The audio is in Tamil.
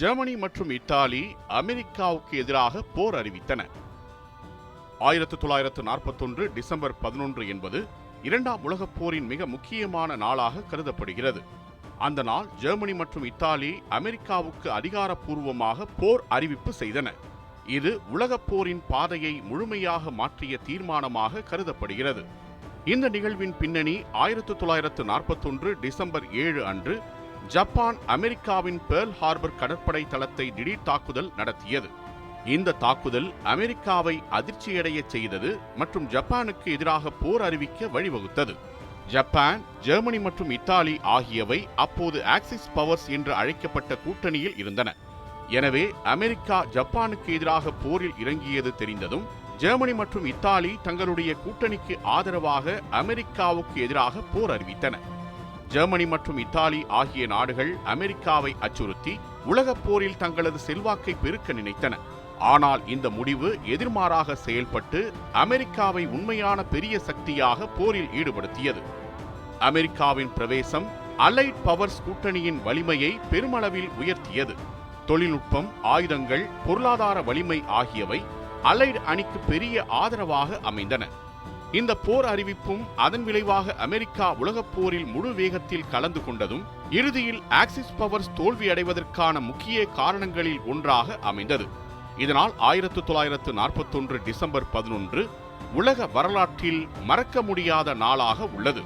ஜெர்மனி மற்றும் இத்தாலி அமெரிக்காவுக்கு எதிராக போர் அறிவித்தன. 1941 டிசம்பர் 11 என்பது இரண்டாம் உலகப் போரின் மிக முக்கியமான நாளாக கருதப்படுகிறது. அந்த நாள் ஜெர்மனி மற்றும் இத்தாலி அமெரிக்காவுக்கு அதிகாரப்பூர்வமாக போர் அறிவிப்பு செய்தன. இது உலகப் போரின் பாதையை முழுமையாக மாற்றிய தீர்மானமாக கருதப்படுகிறது. இந்த நிகழ்வின் பின்னணி 1941 டிசம்பர் 7 அன்று ஜப்பான் அமெரிக்காவின் பேர்ல் ஹார்பர் கடற்படை தளத்தை திடீர் தாக்குதல் நடத்தியது. இந்த தாக்குதல் அமெரிக்காவை அதிர்ச்சியடைய செய்தது மற்றும் ஜப்பானுக்கு எதிராக போர் அறிவிக்க வழிவகுத்தது. ஜப்பான், ஜெர்மனி மற்றும் இத்தாலி ஆகியவை அப்போது ஆக்சிஸ் பவர்ஸ் என்று அழைக்கப்பட்ட கூட்டணியில் இருந்தன. எனவே அமெரிக்கா ஜப்பானுக்கு எதிராக போரில் இறங்கியது தெரிந்ததும் ஜெர்மனி மற்றும் இத்தாலி தங்களுடைய கூட்டணிக்கு ஆதரவாக அமெரிக்காவுக்கு எதிராக போர் அறிவித்தன. ஜெர்மனி மற்றும் இத்தாலி ஆகிய நாடுகள் அமெரிக்காவை அச்சுறுத்தி உலகப் போரில் தங்களது செல்வாக்கை பெருக்க நினைத்தன. ஆனால் இந்த முடிவு எதிர்மாறாக செயல்பட்டு அமெரிக்காவை உண்மையான பெரிய சக்தியாக போரில் ஈடுபடுத்தியது. அமெரிக்காவின் பிரவேசம் அலைட் பவர்ஸ் கூட்டணியின் வலிமையை பெருமளவில் உயர்த்தியது. தொழில்நுட்பம், ஆயுதங்கள், பொருளாதார வலிமை ஆகியவை அலைட் அணிக்கு பெரிய ஆதரவாக அமைந்தன. இந்த போர் அறிவிப்பும் அதன் விளைவாக அமெரிக்கா உலகப் போரில் முழு வேகத்தில் கலந்து கொண்டதும் இறுதியில் ஆக்சிஸ் பவர்ஸ் தோல்வியடைவதற்கான முக்கிய காரணங்களில் ஒன்றாக அமைந்தது. இதனால் 1941 டிசம்பர் 11 உலக வரலாற்றில் மறக்க முடியாத நாளாக உள்ளது.